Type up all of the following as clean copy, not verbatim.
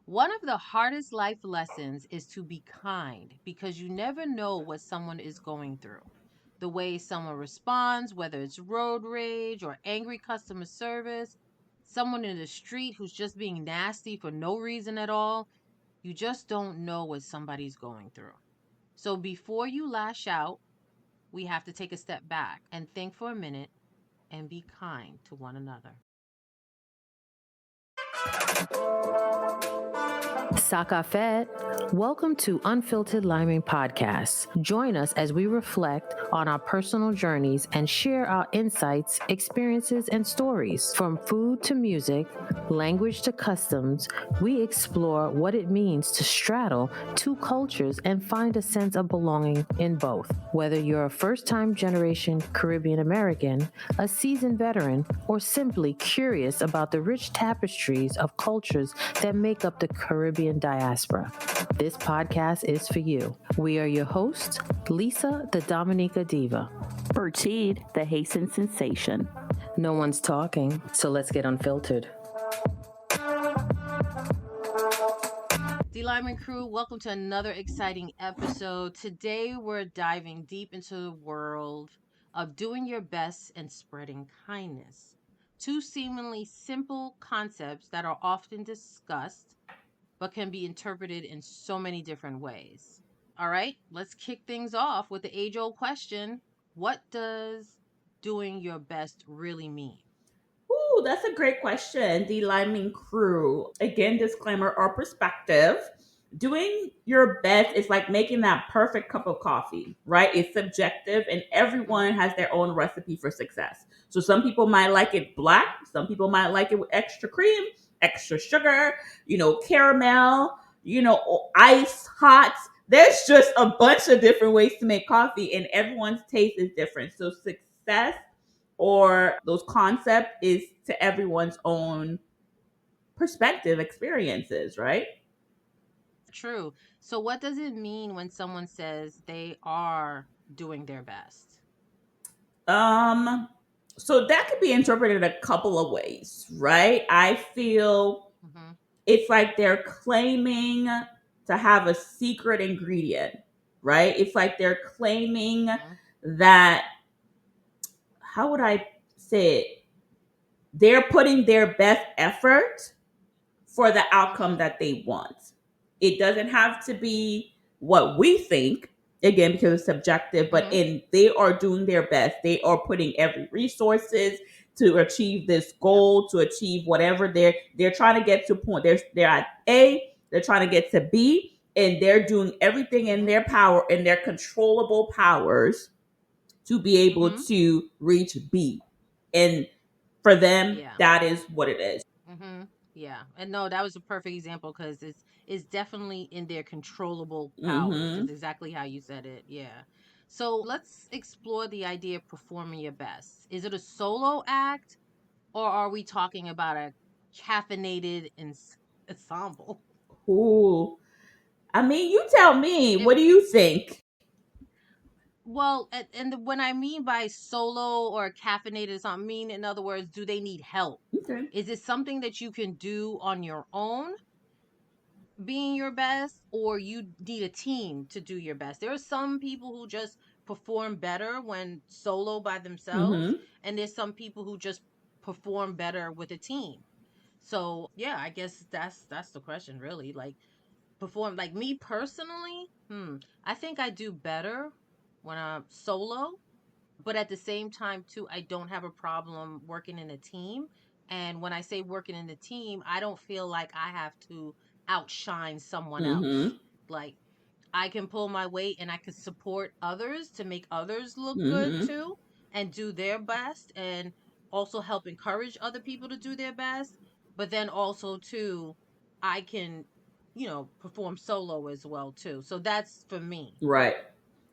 One of the hardest life lessons is to be kind because you never know what someone is going through. The way someone responds, whether it's road rage or angry customer service, someone in the street who's just being nasty for no reason at all, you just don't know what somebody's going through. So before you lash out, we have to take a step back and think for a minute and be kind to one another. Sakafet, welcome to Unfiltered Liming Podcast. Join us as we reflect on our personal journeys and share our insights, experiences, and stories. From food to music, language to customs, we explore what it means to straddle two cultures and find a sense of belonging in both. Whether you're a first-time generation Caribbean American, a seasoned veteran, or simply curious about the rich tapestries of cultures that make up the Caribbean diaspora, this podcast is for you. We are your hosts, Lisa, the Dominica Diva. Bertide, the Haitian sensation. No one's talking, so let's get unfiltered. D-Lyman crew, welcome to another exciting episode. Today we're diving deep into the world of doing your best and spreading kindness. Two seemingly simple concepts that are often discussed but can be interpreted in so many different ways. All right, let's kick things off with the age-old question. What does doing your best really mean? Ooh, that's a great question. The Liming Crew. Again, disclaimer or perspective. Doing your best is like making that perfect cup of coffee, right? It's subjective and everyone has their own recipe for success. So some people might like it black, some people might like it with extra cream, extra sugar, caramel, or ice, hot. There's just a bunch of different ways to make coffee and everyone's taste is different. So success or those concept is to everyone's own perspective experiences, right? True. So, what does it mean when someone says they are doing their best? Um so that could be interpreted a couple of ways, right? I feel Mm-hmm. it's like they're claiming to have a secret ingredient, right? It's like they're claiming Mm-hmm. that, how would I say it? They're putting their best effort for the outcome Mm-hmm. that they want. It doesn't have to be what we think, again, because it's subjective, but Mm-hmm. in they are doing their best. They are putting every resources to achieve this Yep. goal, to achieve whatever they're trying to get to a point. They're at A, they're trying to get to B, and they're doing everything in Mm-hmm. their power, in their controllable powers to be able Mm-hmm. to reach B. And for them, Yeah. that is what it is. Mm-hmm. Yeah. And no, that was a perfect example because it's definitely in their controllable powers, Mm-hmm. just exactly how you said it. Yeah. So let's explore the idea of performing your best. Is it a solo act, or are we talking about a caffeinated ensemble? Ooh. I mean, you tell me. If What do you think? Well, when I mean by solo or caffeinated, I mean, in other words, do they need help? Okay. Is it something that you can do on your own, being your best, or you need a team to do your best? There are some people who just perform better when solo by themselves, Mm-hmm. and there's some people who just perform better with a team. So, yeah, I guess that's the question really. Like perform like me personally, I think I do better when I'm solo, but at the same time too, I don't have a problem working in a team. And when I say working in a team, I don't feel like I have to outshine someone else. Mm-hmm. Like I can pull my weight and I can support others to make others look good Mm-hmm. too and do their best, and also help encourage other people to do their best. But then also too, I can, perform solo as well too. So that's for me. Right.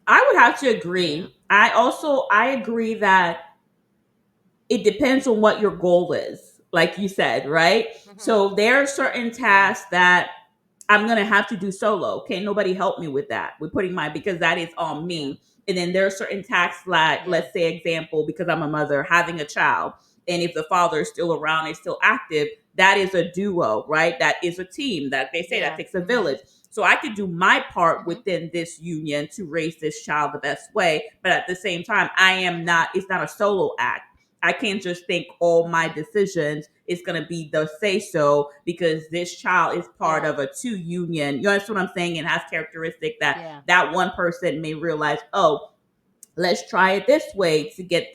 I would have to Yeah. agree. I agree that it depends on what your goal is, like you said, right? Mhm. So there are certain Yeah. tasks that I'm gonna have to do solo. Can't nobody help me with that. With putting my because that is on Yeah. me. And then there are certain tasks like, Yeah. let's say example, because I'm a mother, having a child. And if the father is still around and still active, that is a duo, right? That is a team. That they say that Yeah. takes a village. So I could do my part Mhm. within this union to raise this child the best way, but at the same time, I am Mhm. not. It's not a solo act. I can't just think all my Mhm. decisions is going to be the say so because this child is part Yeah. of a two union. You understand what I'm saying? And has characteristic that Yeah. that one person may realize, oh, let's try it this way Mhm. to get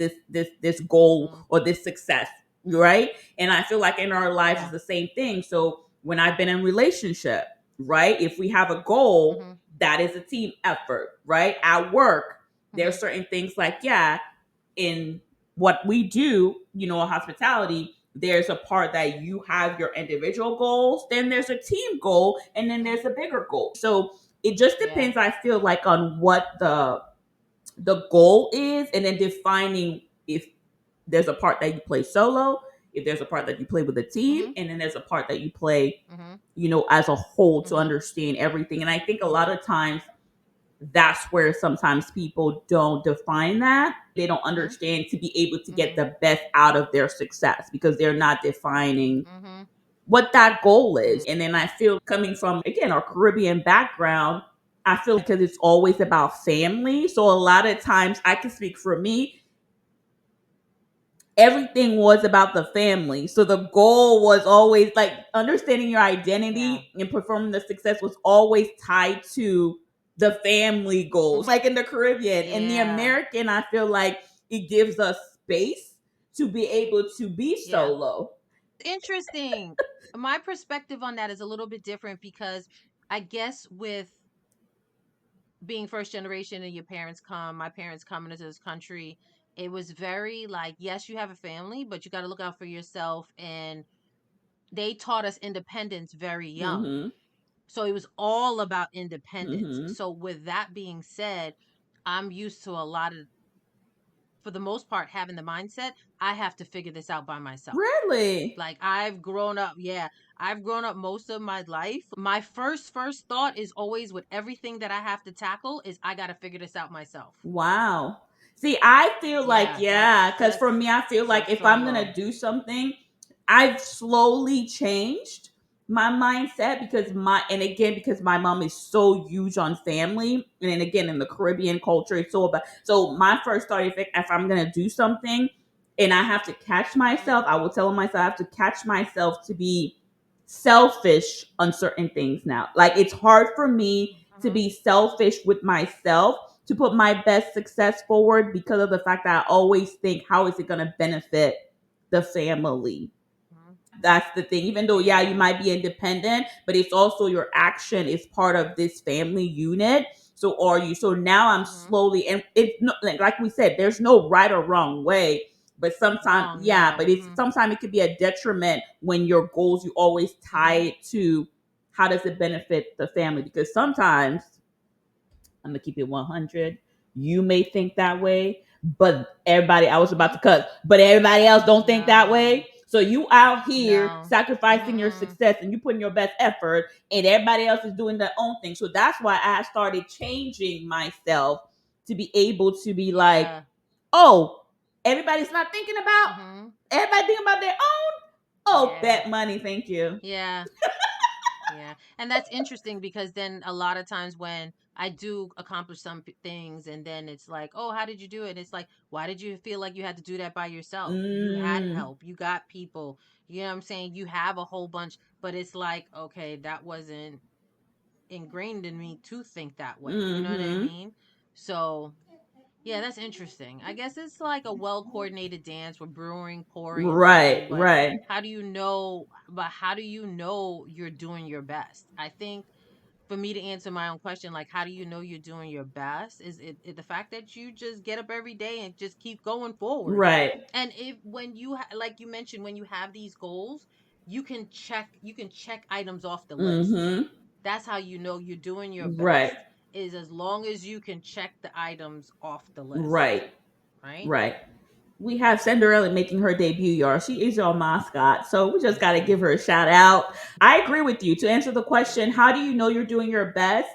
this goal Mhm. or this success, right? And I feel like in our lives it's Yeah. the same thing. So when I've been in relationship, right, if we have a goal, Mhm. that is a team effort, right? At work, there are Mhm. certain things like, yeah, in what we do, hospitality, there's a part that you have your individual goals, then there's a team goal, and then there's Mhm. a bigger goal. So it just Yeah. depends, I feel like, on what the goal is, and then defining if there's a part that you play solo, if there's a part that you play with a team, Mhm. and then there's a part that you play, Mhm. as a whole to Mhm. understand everything. And I think a lot Mhm. of times that's where sometimes people don't define that. They don't Mhm. understand to be able to get Mhm. the best out of their success because they're not defining Mhm. what that goal is. Mhm. And then I feel coming from, again, our Caribbean background, I feel because it's always about family. So a lot of times, I can speak for me, everything was about the family. So the goal was always like understanding your Yeah. identity and performing the success was always tied to the family goals. Mhm. Like in the Caribbean, in the Yeah. American, I feel like it gives us space to be able to be Yeah. solo. Interesting. My perspective on that is a little bit different because I guess with being first generation and my parents coming into this country, it was very like, yes, you have a family, but you got to look out for yourself. And they taught us independence very young. Mm-hmm. So it was all about independence. Mm-hmm. So with that being said, I'm used to a lot of, for the most part, having the mindset, I have to figure this out by myself. Really? Like I've grown up, yeah, I've grown up most of my life. My first thought is always with everything that I have to tackle is I got to figure this out myself. Wow. See, I feel like, Yeah, yeah, because that's for me, I feel like if I'm going to solo. do something, I've slowly changed my mindset because and again, because my mom is so huge on family. And then again, in the Caribbean culture, it's so about, so my first thought, if I'm going to do something and I have to catch Mhm. myself, I will tell myself I have to catch myself to be selfish on certain things now. Like it's hard for me to Mhm. be selfish with myself to put my best success forward because of the fact that I always think, how is it going to benefit the family? Mhm. That's the thing. Even though, yeah, you Yeah. might be independent, but it's also your action is part of this family unit. So, are you? So now I'm Mhm. slowly, and it's no, like we said, there's no right or wrong way. But sometimes, Wrong, yeah, no. but it's Mhm. sometimes it could be a detriment when your goals you always tie Mhm. it to how does it benefit the family? Because sometimes I'm gonna keep it 100. You may think that way, but everybody, I was about Mhm. to cut, but everybody else don't think that No. way. So you out here No. sacrificing your Mm-mm. success and you putting your best effort, and everybody else is doing their own thing. So that's why I started changing myself to be able to be like, Yeah. oh, everybody's not thinking about Mhm. everybody thinking about their own. Oh, Yeah. bet money, thank you. Yeah. Yeah. And that's interesting because then a lot of times when I do accomplish some things and then it's like, oh, how did you do it? It's like, why did you feel like you had to do that by yourself? You had Mm, help. You got people. You know what I'm saying? You have a whole bunch, but it's like, okay, that wasn't ingrained in me to think that way. You know what I mm-hmm. mean? So, yeah, that's interesting. I guess it's like a well coordinated dance with brewing, pouring, and Right, sipping, but right. how do you know you're doing your best? I think for me to answer my own question, like how do you know you're doing your best? Is it the fact that you just get up every day and just keep going forward? Right. And if when you like you mentioned when you have these goals, you can check items off the list. Mm-hmm. That's how you know you're doing your Right. best is as long as you can check the items off the list, Right. right? Right. We have Cinderella making her debut, y'all. She is our mascot. So we just gotta give Mhm. her a shout out. I agree with you. To answer the question, how do you know you're doing your best?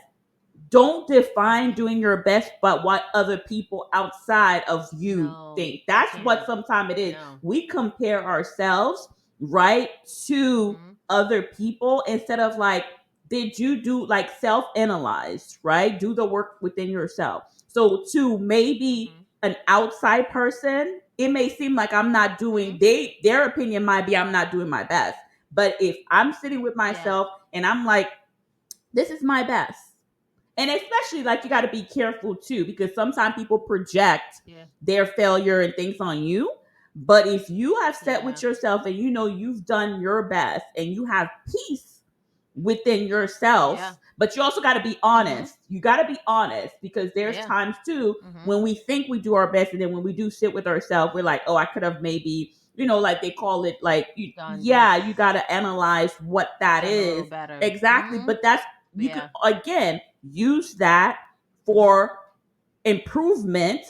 Don't define doing your best but what other people outside of you No, think. you That's what can't. sometimes it is. No. We compare ourselves right, to Mhm. other people instead of like, did you do like self analyze, right? Do the work within yourself. So to maybe Mhm. an outside person, it may seem like I'm not doing, Mhm. their opinion might be I'm not doing my best. But if I'm sitting with Yeah. myself and I'm like, this is my best. And especially like you got to be careful too, because sometimes people project Yeah. their failure and things on you. But if you have set Yeah. with yourself and you know you've done your best and you have peace within Yeah. yourself, but you also got to be Mhm. honest. You got to be honest because there's Yeah. times too Mhm. when we think we do our best and then when we do sit with ourselves, we're like, oh, I could have maybe, like they call it, like, Done yeah, this. you got to analyze what that Done a little is. better. Exactly. Mhm. But that's, you could Yeah. again use that Mhm. for improvement.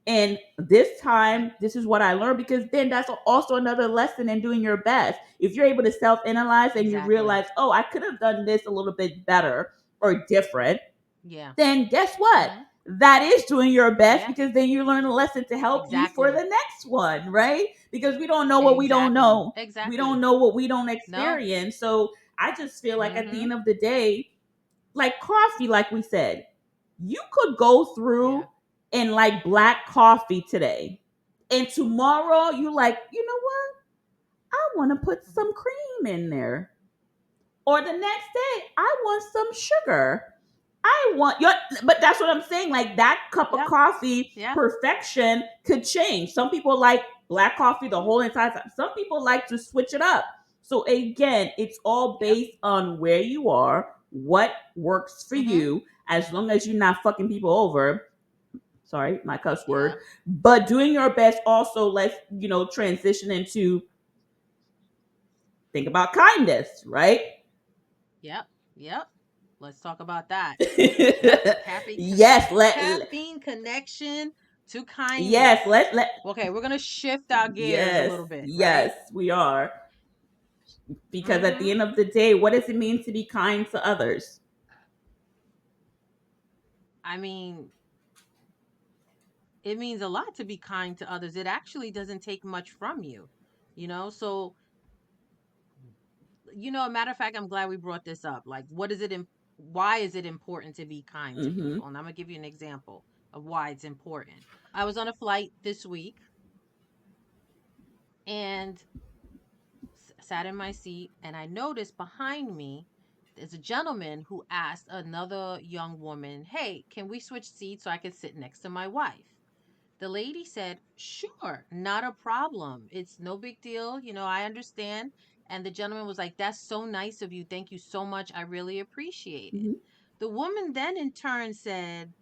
And this time, this is what I learned, because then that's also another lesson in doing your best. If you're able to self analyze and you Exactly. realize, oh, I could have done this a little bit better or different, Yeah. then guess what? Mhm. That is doing your best, Yeah. because then you learn a lesson to help you for Exactly. the next one, right? Because we don't know what we don't Exactly. know. We don't Exactly. know what we don't No. experience. So I just feel like at the Mhm. end of the day, like coffee, like we said, you could go Yeah. through and like black coffee today. And tomorrow you like, you know what? I want to put Mhm. some cream in there. Or the next day, I want some sugar. I want your, but that's what I'm saying. Like that cup of Yep. coffee, Yeah. perfection could change. Some people like black coffee the Mhm. whole entire time. Some people like to switch it up. So again, it's all Yep. based on where you are, what works for Mhm. you, as long as you're not fucking people over. Sorry, my cuss word. Yeah. But doing your best also, let's, transition into, think about kindness, right? Yep. Yep. Let's talk about that. Yep. Yes, Caffeine connection to yes, kindness. let Okay, we're gonna shift our gears a yes, little bit, right? yes, we are. Because at the Mhm. end of the day, what does it mean to be kind to others? I mean, it means a lot to be kind to others. It actually doesn't take much from you, So, a matter of fact, I'm glad we brought this up. Like, why is it important to be kind to Mm-hmm. people? And I'm gonna give you an example of why it's important. I was on a flight this week and sat in my seat, and I noticed behind me there's a gentleman who asked another young woman, "Hey, can we switch seats so I can sit next to my wife?" The lady said, "Sure, not a problem. It's no big deal. I understand." And the gentleman was like, "That's so nice of you. Thank you so much. I really appreciate it." Mm-hmm. The woman then in turn said,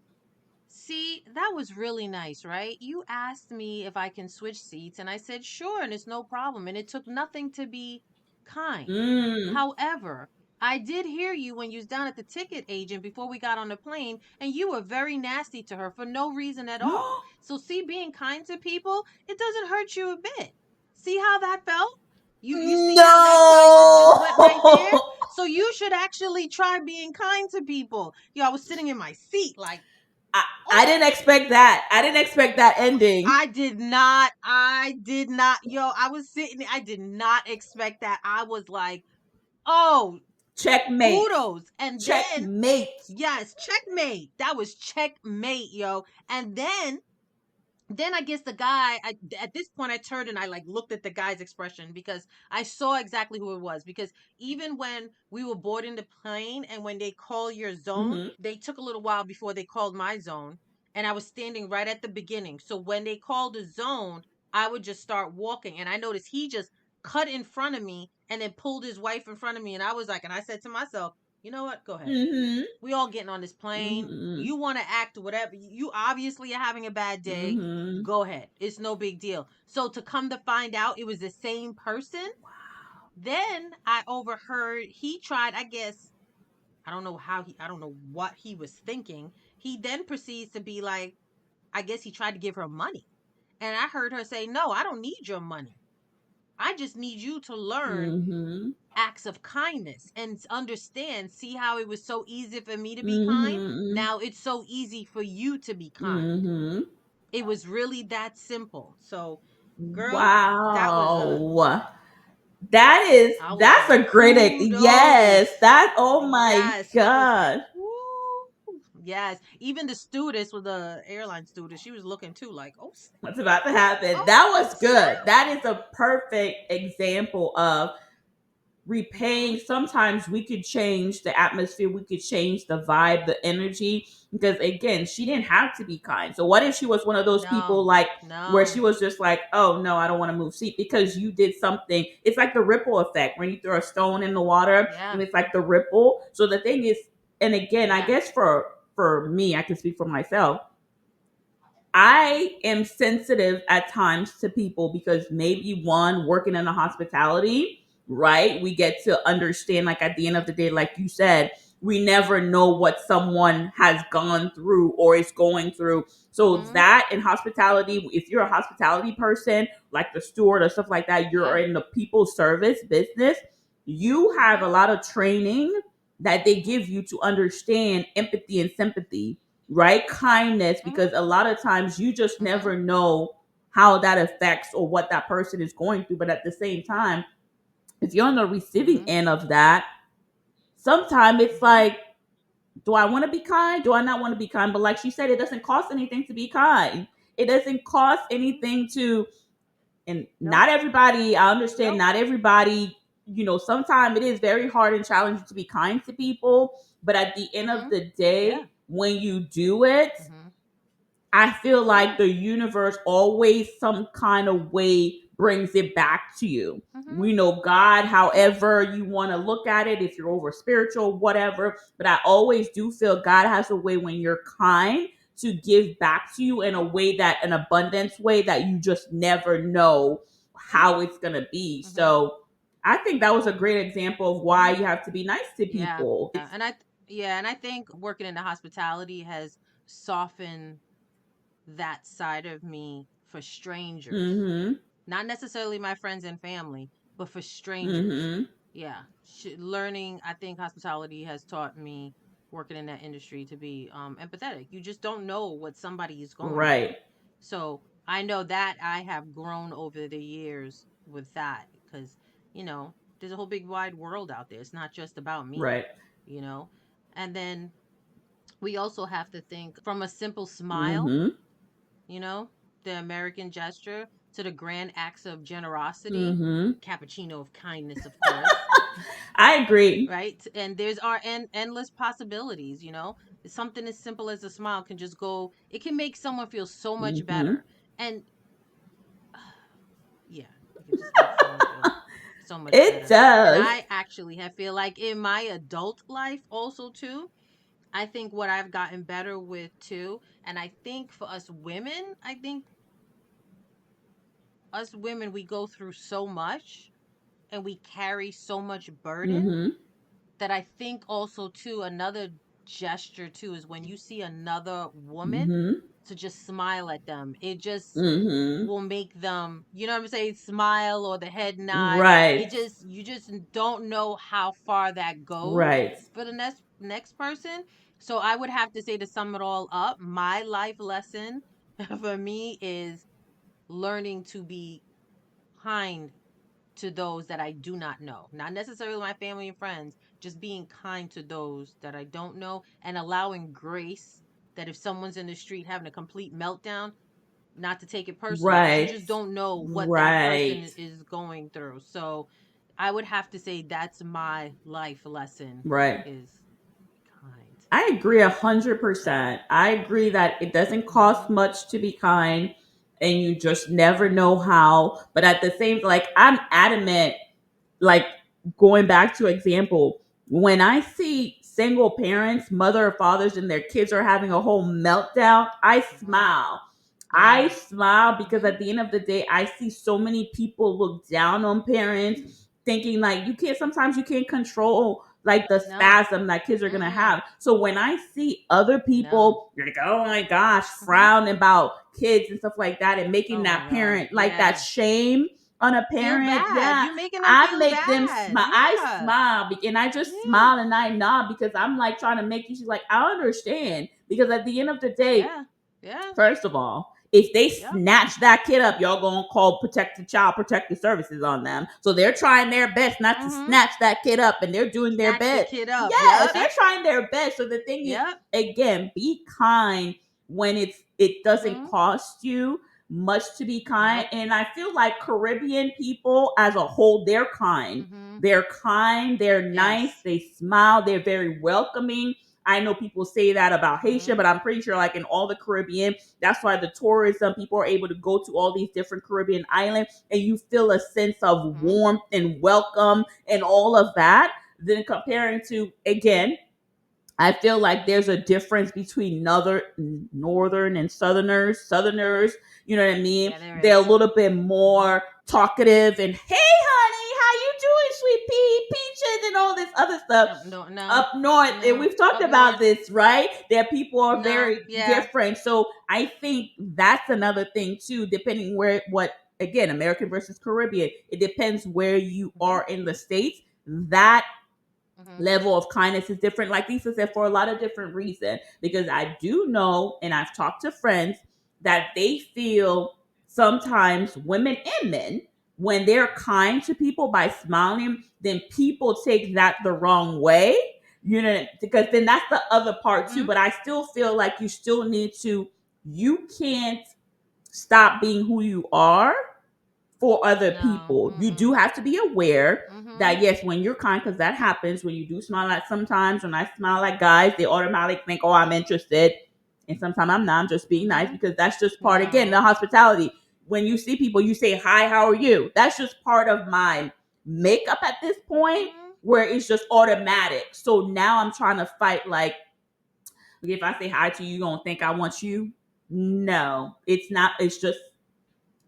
"See, that was really nice, right? You asked me if I can switch seats, and I said, sure, and it's no problem. And it took nothing to be kind. Mm. However, I did hear you when you was down at the ticket agent before we got on the plane, and you were very nasty to her for no reason at all. So, see, being kind to people, it doesn't hurt you a bit. See how that felt? You see how that kindness just went right there? No. So you should actually try being kind to people. I was sitting in my seat like, I, I oh, didn't expect that. I didn't expect that ending. I did not. I did not. I was sitting there. I did not expect that. I was like, oh, Checkmate. kudos. And then, Checkmate. yes, checkmate. That was checkmate, yo. And then I guess the guy, at this point, I turned and I like looked at the guy's expression because I saw exactly who it was. Because even when we were boarding the plane and when they call your zone, Mm-hmm. they took a little while before they called my zone. And I was standing right at the beginning. So when they called the zone, I would just start walking. And I noticed he just cut in front of me and then pulled his wife in front of me. And I was like, and I said to myself, you know what? Go ahead. Mm-hmm. We all getting on this plane. Mm-hmm. You want to act whatever. You obviously are having a bad day. Mm-hmm. Go ahead. It's no big deal. So to come to find out it was the same person, then I overheard he tried, I guess, I don't know what he was thinking. He then proceeds to be like, I guess he tried to give her money. And I heard her say, "No, I don't need your money. I just need you to learn Mm-hmm. acts of kindness and understand. See how it was so easy for me to be kind? Mm-hmm. Now it's so easy for you to be kind." Mm-hmm. It was really that simple. So, girl, that was a Wow. I was that's like, a yes, kudos. that, oh my Yes. I was like, god. woo. Yes. Even the stewardess with the airline stewardess, she was looking too, like, oh, What's about to happen? That oh, was snap. good. That is a perfect example of Mm-hmm. repaying. Sometimes we could change the atmosphere, we could change the vibe, the energy, because again, she didn't have to be kind. So what if she was one of those people, No. like, where she No. was just like, oh no, I don't want to move seat, because you did something. It's like the ripple effect when you throw a stone in the water, and Yeah. it's like the ripple. So the thing is, and again, I Yeah. guess for me, I can speak for myself, I am sensitive at times to people, because maybe one, working in the hospitality, right? We get to understand, like, at the end of the day, like you said, we never know what someone has gone through or is going through. So Mm-hmm. that in hospitality, if you're a hospitality person, like the steward or stuff like that, you're Yeah. in the people service business, you have Mm-hmm. a lot of training that they give you to understand empathy and sympathy, right? Kindness, Mm-hmm. because a lot of times you just Mm-hmm. never know how that affects or what that person is going through. But at the same time, if you're on the receiving Mm-hmm. end of that, sometimes it's Mm-hmm. like, do I want to be kind? Do I not want to be kind? But like she said, it doesn't cost anything to be kind. It doesn't cost anything to, and not Nope. everybody, I understand, Nope. not everybody, sometimes it is very hard and challenging to be kind to people. But at the end of Mm-hmm. the Yeah. day, when you do it, Mm-hmm. I feel Yeah. like the universe always some kind of way brings it back to you. Mm-hmm. We know God, Yeah. however you want to look at it, if you're over spiritual, whatever. But I always do feel God has a way when you're kind to give back to you in a Mm-hmm. way, that an abundance way, that you just never know how it's going to be. Mm-hmm. So I think that was a great example of why Mm-hmm. you have to be nice to Yeah. people. And I think working in the hospitality has softened that side of me for strangers. Mhm. Not necessarily my friends and family, but for strangers. Mhm. Yeah. Learning, I think hospitality has taught me, working in that industry, to be empathetic. You just don't know what somebody is going through. Right. So I know that I have grown over the years with that, because, there's a whole big wide world out there. It's not just about me, Right. you know? And then we also have to think from a simple smile, Mhm. you know, the American gesture, to the grand acts of generosity, Mhm. cappuccino of kindness, of course, I agree. right? And there's endless possibilities, you know. Something as simple as a smile can just go, it can make someone feel so much Mhm. better. And yeah, it can just make someone feel so much It better. And does. I actually have feel like in my adult life also too, I think what I've gotten better with too, and I think for us women, I think us women, we go through so much and we carry so much burden, Mhm. that I think also too, another gesture too is when you see another woman, Mhm. to just smile at them. It just Mhm. will make them, you know what I'm saying, smile, or the head nod. It Right. just, you just don't know how far that goes Right. for the next person. So I would have to say, to sum it all up, my life lesson for me is learning to be kind to those that I do not know. Not necessarily my family and friends, just being kind to those that I don't know, and allowing grace, that if someone's in the street having a complete meltdown, not to take it personal, because you Right. just don't know what that Right. person is going through. So I would have to say that's my life lesson, Right. is kind. I agree Yeah. 100%. I agree that it doesn't cost Mhm. much to be kind, and you just never Mhm. know how. But at the same, like, I'm adamant, like, going back to example, when I see single parents, mother or fathers, and their kids are having a whole meltdown, I Mhm. smile. I Yeah. smile because Mhm. at the end of the day, I see so many people look down on parents, thinking like, you can't, sometimes you can't control like the No. spasm that kids are gonna Mm-mm. have. So when I see other No. people, you're like, oh my gosh, Mhm. frown about kids and stuff like that, and making Oh my that gosh. parent, like, that Yeah. shame on a Feel parent, bad. yeah, You making them I feel make them bad. smile. I Yeah. smile, and I just Yeah. smile and I nod, because I'm like trying to make you. She's like, I understand, because at the end of the day, Yeah. Yeah. first of all, If they Yep. snatch that kid up, y'all gonna call child protective services on them. So they're trying their best not to Mm-hmm. snatch that kid up, and they're doing their Snatch the best. kid up. Yes, Yep. they're trying their best. So the thing is, Yep. again, be kind when it doesn't Mm-hmm. cost you much to be kind. Yep. And I feel like Caribbean people as a whole, they're kind. Mm-hmm. They're kind, they're nice, Yes. they smile, they're very welcoming. I know people say that about Haitian, Mm-hmm. but I'm pretty sure, like in all the Caribbean, that's why the tourism people are able to go to all these different Caribbean islands, and you feel a sense of Mm-hmm. warmth and welcome and all of that. Then comparing to, again, I feel like there's a difference between northern and southerners. Southerners, you know what I mean? Yeah, there They're a is. little bit Mm-hmm. more talkative and, hey honey, how you doing, sweet pea, peaches, and all this other stuff. No, no, Up north, and no. we've talked Up about north. this, right? That people are No. very Yeah. different. So I think that's another thing too, depending where what again, American versus Caribbean. It depends where you Mm-hmm. are in the States. That Mm-hmm. level of kindness is different, like Lisa said, for a lot of different reasons. Because I do know, and I've talked to friends that they feel sometimes women and men, when they're kind to people by smiling, then people take that the wrong way. You know, because then that's the other part too. Mm-hmm. But I still feel like you still need to, you can't stop being who you are for other No. people. You do Mm-mm. have to be aware Mm-hmm. that yes, when you're kind, because that happens when you do smile at sometimes when I smile at guys, they automatically think, oh, I'm interested. And sometimes I'm not, I'm just being nice Mm-hmm. because that's just part again, No. the hospitality. When you see people, you say, hi, how are you? That's just part of my makeup at this point Mm-hmm. where it's just automatic. So now I'm trying to fight like if I say hi to you, you gonna think I want you? No, it's not, it's just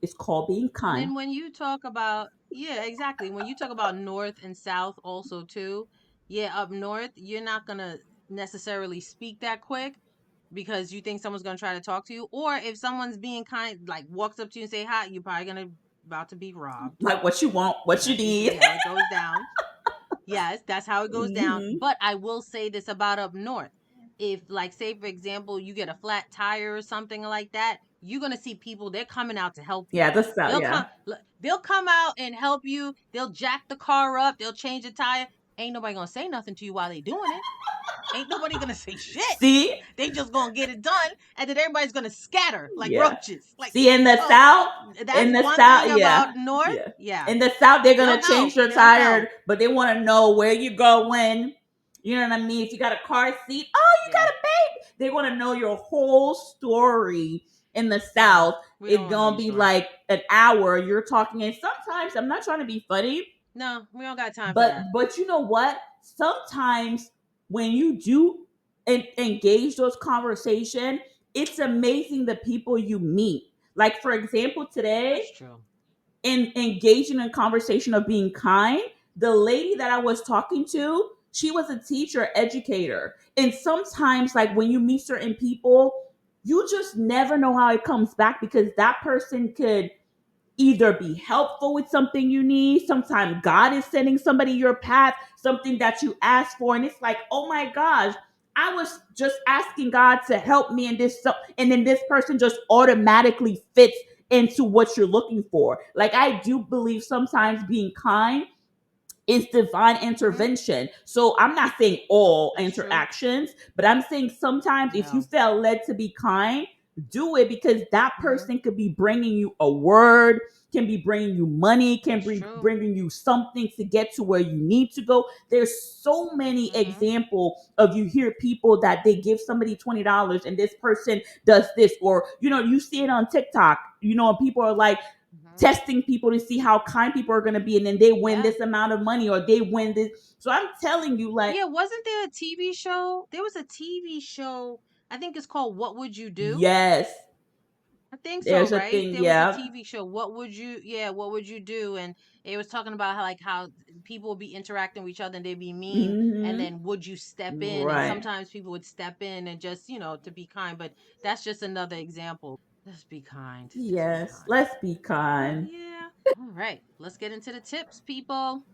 it's called being And kind. then when you talk about, yeah, exactly. When you talk about north and south also too, yeah, up north, you're not gonna necessarily speak that quick because you think someone's gonna try to talk to you. Or if someone's being kind, like walks up to you and say hi, you're probably gonna about to be robbed. Like what you want, what you That's usually need. how it goes down. Yes, that's how it goes down. Hmm. But I will say this about up north. If, like, say for example, you get a flat tire or something like that, you're gonna see people. They're coming out to help you. Yeah, this stuff. They'll Yeah, come. They'll come out and help you. They'll jack the car up. They'll change the tire. Ain't nobody gonna say nothing to you while they doing it. Ain't nobody gonna say shit. see, They just gonna get it done, and then everybody's gonna scatter like yeah, roaches. Like see in the so. South, That's one thing South, about yeah, north. yeah. Yeah, In the South, they're they'll gonna change help. your They'll tire, help. but they want to know where you going. You know what I mean? If you got a car seat, oh, you Yeah. got a baby. They want to know your whole story. In the No, South, we don't it's want to know gonna your be story. like an hour. You're talking, and sometimes I'm not trying to be funny, No, we don't got time for but that. you know what? Sometimes when you do engage those conversation, it's amazing the people you meet. Like for example, today That's true. in engaging in conversation of being kind, the lady that I was talking to, she was a teacher, educator. And sometimes like when you meet certain people, you just never know how it comes back because that person could either be helpful with something you need. Sometimes God is sending somebody your path, something that you ask for. And it's like, oh my gosh, I was just asking God to help me in this. And then this person just automatically fits into what you're looking for. Like, I do believe sometimes being kind is divine Hmm. intervention. So I'm not saying all That's true. interactions, but I'm saying sometimes if you No. felt led to be kind, do it because that Hmm. person could be bringing you a word, can be bringing you money, can That's be true. bringing you something to get to where you need to go. There's so many Hmm. example of you hear people that they give somebody $20 and this person does this, or you see it on TikTok, and people are like Hmm. testing people to see how kind people are going to be, and then they win Yeah. this amount of money or they win this. So I'm telling you, like, Yeah. Wasn't there a TV show? There was a TV show. I think it's called What Would You Do? yes, I think so, there's a right? thing. There was a Yeah. TV show. What would you? Yeah. What would you do? And it was talking about how, like, how people would be interacting with each other and they'd be mean, and Hmm. then would you step in? And Right. sometimes people would step in and just, to be kind. But that's just another example. Just be kind. Just be Yes, kind. let's be But kind. yeah. All right. Let's get into the tips, people.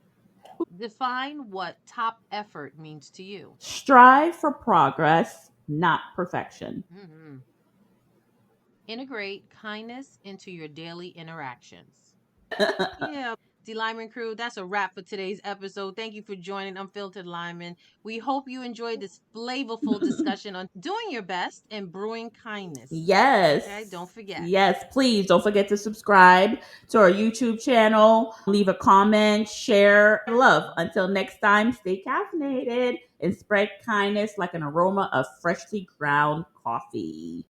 Define what top effort means to you. Strive for progress, not perfection. Hmm. Integrate kindness into your daily interactions. Yeah, the Lyman crew, that's a wrap for today's episode. Thank you for joining Unfiltered Lyman. We hope you enjoyed this flavorful discussion on doing your best and brewing kindness. Okay, Yes. don't forget. Yes, please don't forget to subscribe to our YouTube channel, leave a comment, share love. Until next time, stay caffeinated and spread kindness like an aroma of freshly ground coffee.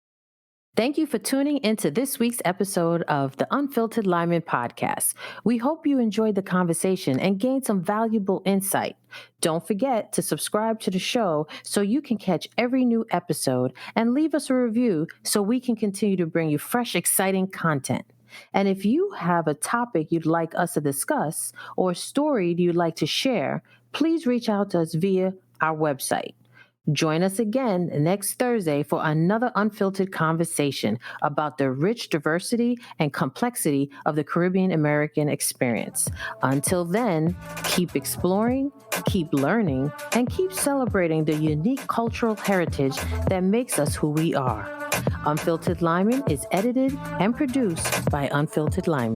Thank you for tuning into this week's episode of the Unfiltered Lyman podcast. We hope you enjoyed the conversation and gained some valuable insight. Don't forget to subscribe to the show so you can catch every new episode and leave us a review so we can continue to bring you fresh, exciting content. And if you have a topic you'd like us to discuss or a story you'd like to share, please reach out to us via our website. Join us again next Thursday for another unfiltered conversation about the rich diversity and complexity of the Caribbean American experience. Until then, keep exploring, keep learning, and keep celebrating the unique cultural heritage that makes us who we are. Unfiltered Lyman is edited and produced by Unfiltered Lyman.